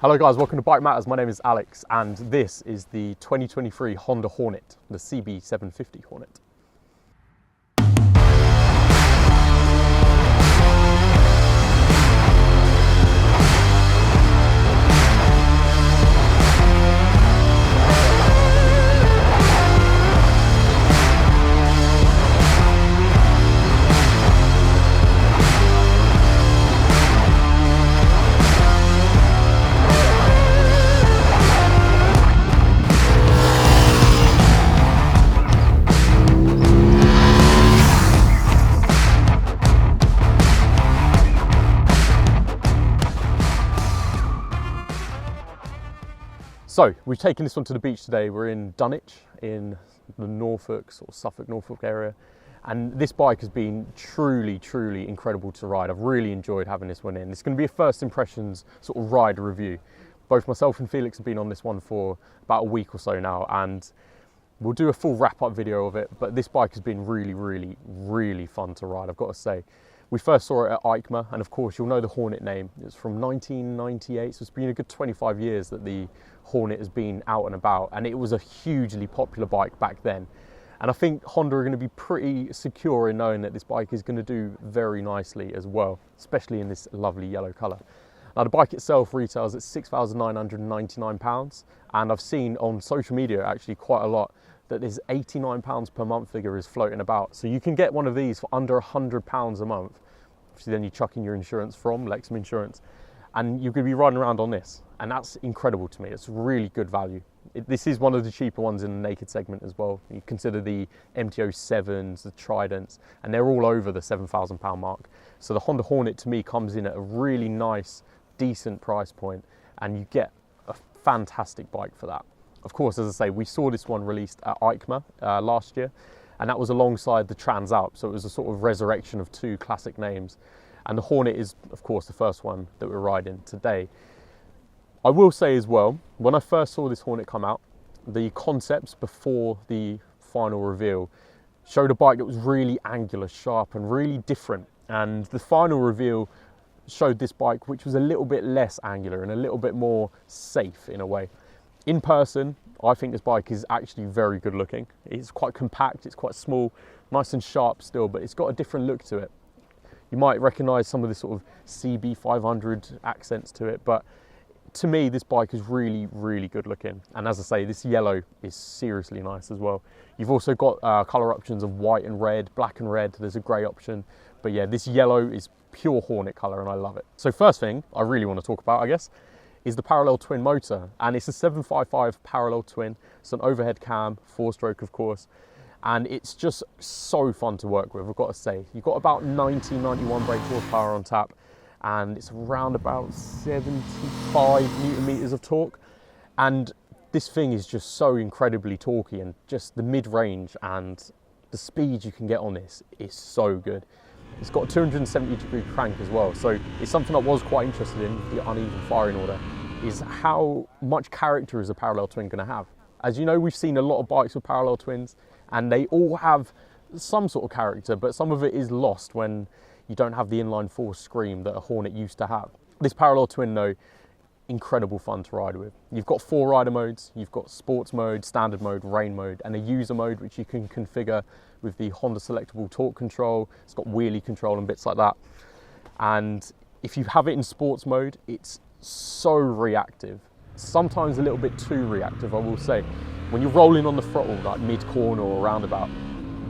Hello guys, welcome to Bike Matters. My name is Alex and this is the 2023 Honda Hornet, the CB750 Hornet. So we've taken this one to the beach today. We're in Dunwich in the Norfolk, sort of Suffolk, Norfolk area. And this bike has been truly incredible to ride. I've really enjoyed having this one in. It's going to be a first impressions sort of ride review. Both myself and Felix have been on this one for about a week or so now, and we'll do a full wrap-up video of it. But this bike has been really fun to ride, I've got to say. We first saw it at EICMA, and of course you'll know the Hornet name. It's from 1998, so it's been a good 25 years that the Hornet has been out and about, and it was a hugely popular bike back then. And I think Honda are going to be pretty secure in knowing that this bike is going to do very nicely as well, especially in this lovely yellow colour. Now the bike itself retails at £6,999, and I've seen on social media actually quite a lot that this £89 per month figure is floating about. So you can get one of these for under £100 a month. Obviously then you chuck in your insurance from Lexham Insurance, and you're going to be riding around on this. And that's incredible to me. It's really good value. This is one of the cheaper ones in the naked segment as well. You consider the MT-07s, the Tridents, and they're all over the £7,000 mark. So the Honda Hornet to me comes in at a really nice, decent price point, and you get a fantastic bike for that. Of course, as I say, we saw this one released at EICMA last year, and that was alongside the Trans Alp, so it was a sort of resurrection of two classic names. And the Hornet is, of course, the first one that we're riding today. I will say as well, when I first saw this Hornet come out, the concepts before the final reveal showed a bike that was really angular, sharp, and really different. And the final reveal showed this bike which was a little bit less angular and a little bit more safe in a way. In person, I think this bike is actually very good looking. It's quite compact, it's quite small, nice and sharp still, but it's got a different look to it. You might recognise some of the sort of CB500 accents to it, but to me, this bike is really good looking. And as I say, this yellow is seriously nice as well. You've also got colour options of white and red, black and red, there's a grey option. But yeah, this yellow is pure Hornet colour and I love it. So first thing I really want to talk about, I guess, is the parallel twin motor. And it's a 755 parallel twin. It's an overhead cam, 4-stroke of course. And it's just so fun to work with, I've got to say. You've got about 91 brake horsepower on tap, and it's around about 75 newton meters of torque. And this thing is just so incredibly torquey, and just the mid-range and the speed you can get on this is so good. It's got a 270-degree crank as well, so it's something I was quite interested in, the uneven firing order, is how much character is a parallel twin going to have. As you know, we've seen a lot of bikes with parallel twins, and they all have some sort of character, but some of it is lost when you don't have the inline four scream that a Hornet used to have. This parallel twin though, incredible fun to ride with. You've got 4 rider modes, you've got sports mode, standard mode, rain mode, and a user mode which you can configure with the Honda selectable torque control. It's got wheelie control and bits like that. And if you have it in sports mode, it's so reactive. Sometimes a little bit too reactive, I will say. When you're rolling on the throttle, like mid-corner or roundabout,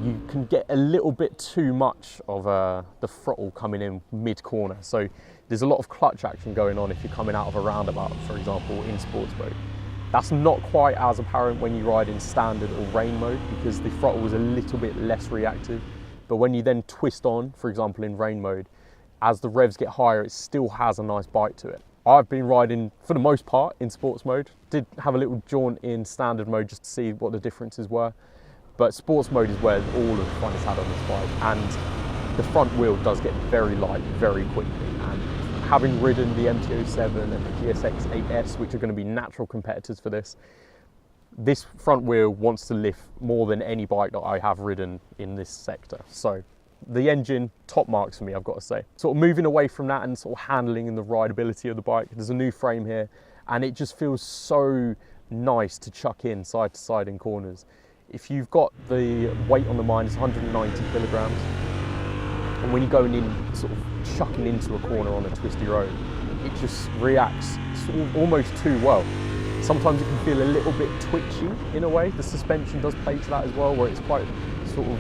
you can get a little bit too much of the throttle coming in mid-corner. So there's a lot of clutch action going on if you're coming out of a roundabout, for example, in sports mode. That's not quite as apparent when you ride in standard or rain mode, because the throttle is a little bit less reactive. But when you then twist on, for example, in rain mode, as the revs get higher, it still has a nice bite to it. I've been riding, for the most part, in sports mode. Did have a little jaunt in standard mode just to see what the differences were. But sports mode is where all of the fun is had on this bike. And the front wheel does get very light very quickly. And having ridden the MT-07 and the GSX 8S, which are going to be natural competitors for this, this front wheel wants to lift more than any bike that I have ridden in this sector. So the engine, top marks for me, I've got to say. Sort of moving away from that and sort of handling and the rideability of the bike, there's a new frame here, and it just feels so nice to chuck in side to side in corners. If you've got the weight on the mind, it's 190 kilograms, and when you're going in, sort of chucking into a corner on a twisty road, it just reacts sort of almost too well. Sometimes it can feel a little bit twitchy in a way. The suspension does play to that as well, where it's quite sort of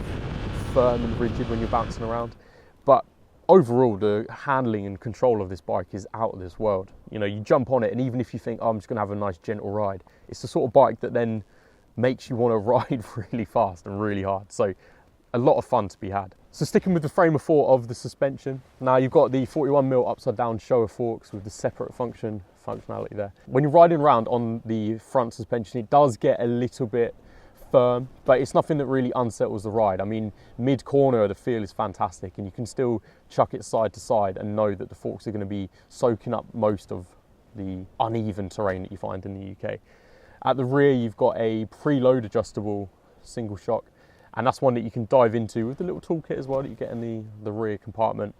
firm and rigid when you're bouncing around. But overall, the handling and control of this bike is out of this world. You know, you jump on it, and even if you think, oh, I'm just going to have a nice gentle ride, it's the sort of bike that then makes you want to ride really fast and really hard. So a lot of fun to be had. So sticking with the frame of thought of the suspension, now you've got the 41mm upside down shower forks with the separate functionality there. When you're riding around on the front suspension, it does get a little bit firm, but it's nothing that really unsettles the ride. I mean, mid-corner, the feel is fantastic, and you can still chuck it side to side and know that the forks are going to be soaking up most of the uneven terrain that you find in the UK. At the rear, you've got a preload adjustable single shock, and that's one that you can dive into with the little toolkit as well that you get in the rear compartment.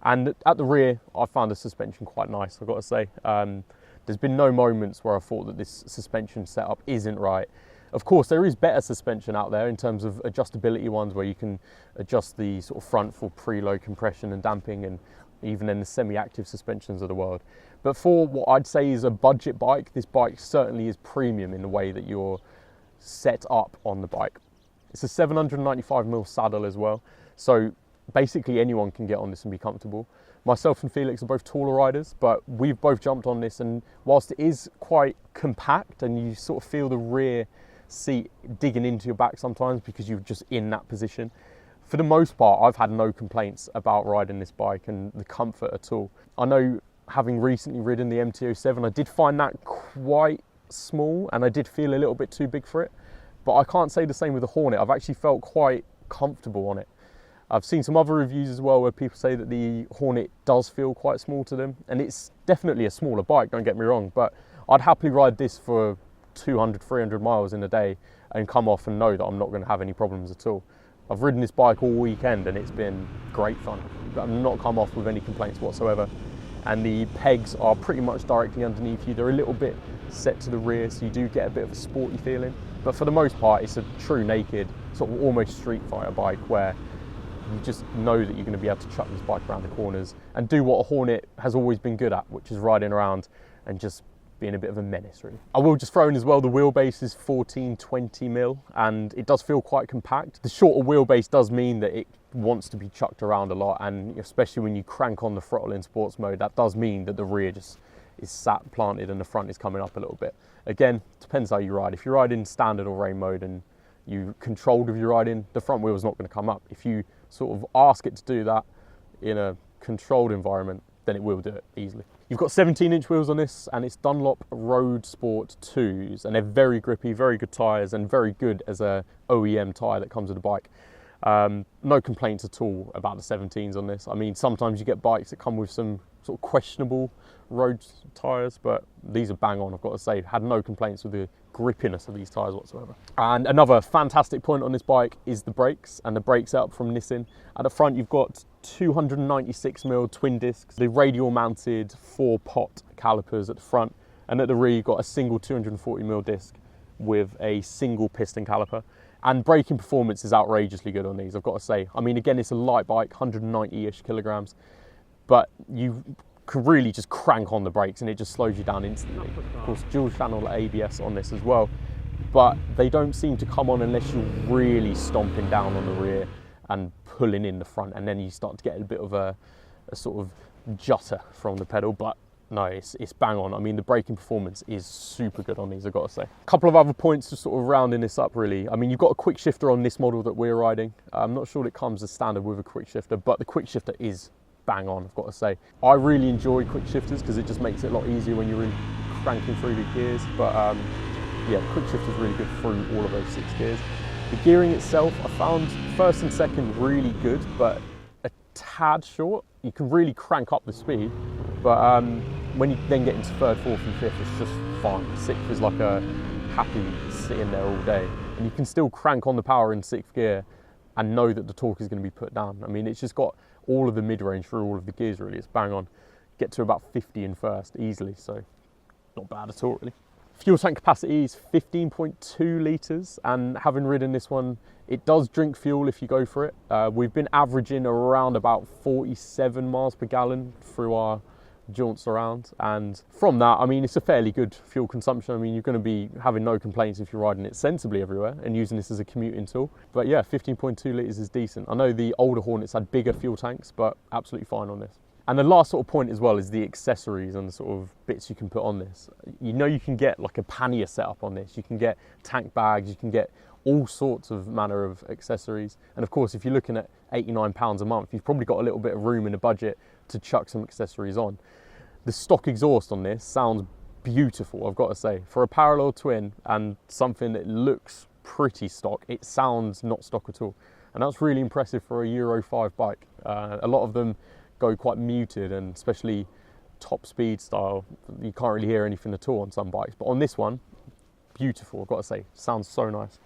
And at the rear, I found the suspension quite nice, I've got to say. There's been no moments where I thought that this suspension setup isn't right. Of course, there is better suspension out there in terms of adjustability ones where you can adjust the sort of front for preload compression and damping, and even then the semi-active suspensions of the world. But for what I'd say is a budget bike, this bike certainly is premium in the way that you're set up on the bike. It's a 795mm saddle as well, so basically anyone can get on this and be comfortable. Myself and Felix are both taller riders, but we've both jumped on this, and whilst it is quite compact and you sort of feel the rear seat digging into your back sometimes because you're just in that position, for the most part I've had no complaints about riding this bike and the comfort at all. I know, having recently ridden the MT-07, I did find that quite small and I did feel a little bit too big for it, but I can't say the same with the Hornet. I've actually felt quite comfortable on it. I've seen some other reviews as well where people say that the Hornet does feel quite small to them, and it's definitely a smaller bike, don't get me wrong, but I'd happily ride this for 200, 300 miles in a day and come off and know that I'm not going to have any problems at all. I've ridden this bike all weekend and it's been great fun. I've not come off with any complaints whatsoever. And the pegs are pretty much directly underneath you. They're a little bit set to the rear, so you do get a bit of a sporty feeling. But for the most part, it's a true naked, sort of almost street fighter bike where you just know that you're going to be able to chuck this bike around the corners and do what a Hornet has always been good at, which is riding around and just being a bit of a menace, really. I will just throw in as well, the wheelbase is 1420mm and it does feel quite compact. The shorter wheelbase does mean that it wants to be chucked around a lot, and especially when you crank on the throttle in sports mode, that does mean that the rear just is sat planted and the front is coming up a little bit. Again, depends how you ride. If you ride in standard or rain mode and you controlled with your riding, the front wheel is not going to come up. If you sort of ask it to do that in a controlled environment, then it will do it easily. You've got 17-inch wheels on this, and it's Dunlop Road Sport 2s, and they're very grippy, very good tyres, and very good as a OEM tyre that comes with the bike. No complaints at all about the 17s on this. I mean, sometimes you get bikes that come with some sort of questionable road tyres, but these are bang on, I've got to say. Had no complaints with the grippiness of these tyres whatsoever. And another fantastic point on this bike is the brakes, and the brake setup from Nissin. At the front, you've got 296mm twin discs, the radial mounted 4-pot calipers at the front, and at the rear you've got a single 240mm disc with a single piston caliper. And braking performance is outrageously good on these, I've got to say. I mean, again, it's a light bike, 190-ish kilograms, but you can really just crank on the brakes and it just slows you down instantly. Of course, dual channel ABS on this as well, but they don't seem to come on unless you're really stomping down on the rear and pulling in the front, and then you start to get a bit of a sort of jutter from the pedal. But no, it's bang on. I mean, the braking performance is super good on these, I've got to say. A couple of other points to sort of rounding this up, really. I mean, you've got a quick shifter on this model that we're riding. I'm not sure it comes as standard with a quick shifter, but the quick shifter is bang on, I've got to say. I really enjoy quick shifters because it just makes it a lot easier when you're cranking through the gears. But yeah, quick shifter is really good through all of those 6 gears. The gearing itself, I found first and second really good, but a tad short. You can really crank up the speed, but when you then get into third, fourth and fifth, it's just fine. Sixth is like a happy sitting there all day, and you can still crank on the power in 6th gear and know that the torque is going to be put down. I mean, it's just got all of the mid-range through all of the gears, really. It's bang on. Get to about 50 in first easily, so not bad at all really. Fuel tank capacity is 15.2 litres, and having ridden this one, it does drink fuel if you go for it. We've been averaging around about 47 miles per gallon through our jaunts around, and from that, I mean, it's a fairly good fuel consumption. I mean, you're going to be having no complaints if you're riding it sensibly everywhere and using this as a commuting tool. But yeah, 15.2 litres is decent. I know the older Hornets had bigger fuel tanks, but absolutely fine on this. And the last sort of point as well is the accessories and the sort of bits you can put on this. You know, you can get like a pannier setup on this. You can get tank bags, you can get all sorts of manner of accessories. And of course, if you're looking at £89 a month, you've probably got a little bit of room in the budget to chuck some accessories on. The stock exhaust on this sounds beautiful, I've got to say. For a parallel twin and something that looks pretty stock, it sounds not stock at all. And that's really impressive for a Euro 5 bike. A lot of them go quite muted, and especially top speed style, you can't really hear anything at all on some bikes. But on this one, beautiful, I've got to say. Sounds so nice.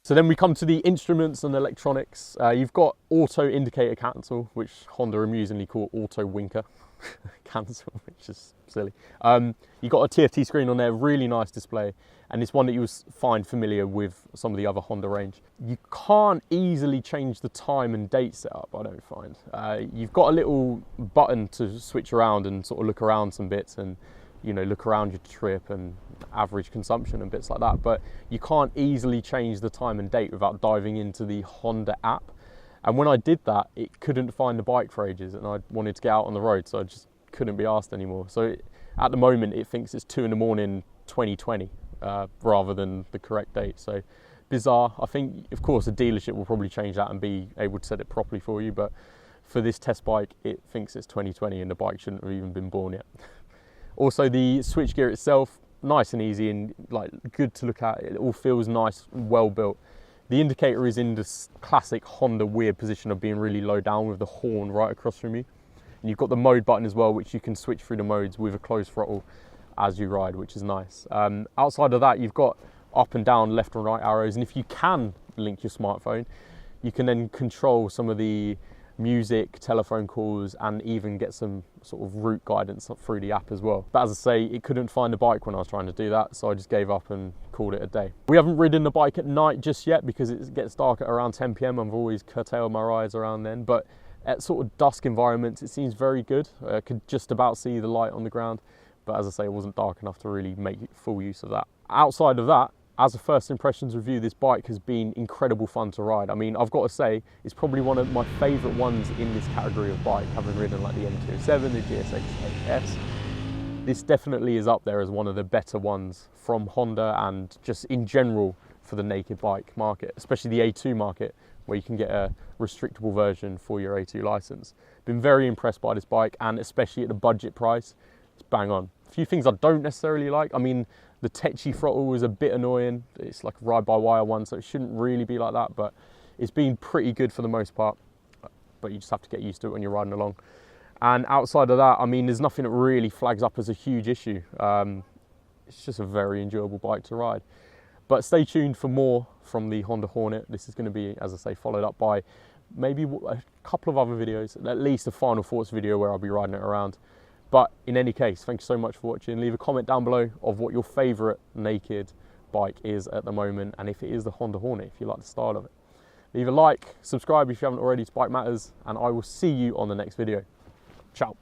So then we come to the instruments and electronics. You've got auto indicator cancel, which Honda amusingly call auto winker cancel, which is silly. You've got a TFT screen on there, really nice display, and it's one that you'll find familiar with some of the other Honda range. You can't easily change the time and date setup, I don't find. You've got a little button to switch around and sort of look around some bits and, you know, look around your trip and average consumption and bits like that, but you can't easily change the time and date without diving into the Honda app. And when I did that, it couldn't find the bike for ages, and I wanted to get out on the road, so I just couldn't be asked anymore. So at the moment, it thinks it's 2 in the morning 2020 rather than the correct date. So bizarre. I think, of course, a dealership will probably change that and be able to set it properly for you, but for this test bike, it thinks it's 2020 and the bike shouldn't have even been born yet. Also, the switchgear itself, nice and easy and like good to look at. It all feels nice and well built. The indicator is in this classic Honda weird position of being really low down with the horn right across from you. And you've got the mode button as well, which you can switch through the modes with a closed throttle as you ride, which is nice. Outside of that, you've got up and down, left and right arrows. And if you can link your smartphone, you can then control some of the music, telephone calls, and even get some sort of route guidance through the app as well. But as I say, it couldn't find the bike when I was trying to do that, so I just gave up and called it a day. We haven't ridden the bike at night just yet because it gets dark at around 10 PM. I've always curtailed my rides around then, but at sort of dusk environments, it seems very good. I could just about see the light on the ground, but as I say, it wasn't dark enough to really make full use of that. Outside of that, as a first impressions review, this bike has been incredible fun to ride. I mean, I've got to say, it's probably one of my favourite ones in this category of bike, having ridden like the M207, the GSX-8S. This definitely is up there as one of the better ones from Honda and just in general for the naked bike market, especially the A2 market, where you can get a restrictable version for your A2 license. Been very impressed by this bike, and especially at the budget price, it's bang on. A few things I don't necessarily like. I mean, the Tetchy throttle was a bit annoying. It's like a ride-by-wire one, so it shouldn't really be like that, but it's been pretty good for the most part. But you just have to get used to it when you're riding along. And outside of that, I mean, there's nothing that really flags up as a huge issue. It's just a very enjoyable bike to ride. But stay tuned for more from the Honda Hornet. This is going to be, as I say, followed up by maybe a couple of other videos, at least a final thoughts video where I'll be riding it around. But in any case, thank you so much for watching. Leave a comment down below of what your favourite naked bike is at the moment, and if it is the Honda Hornet, if you like the style of it. Leave a like, subscribe if you haven't already to Bike Matters, and I will see you on the next video. Ciao.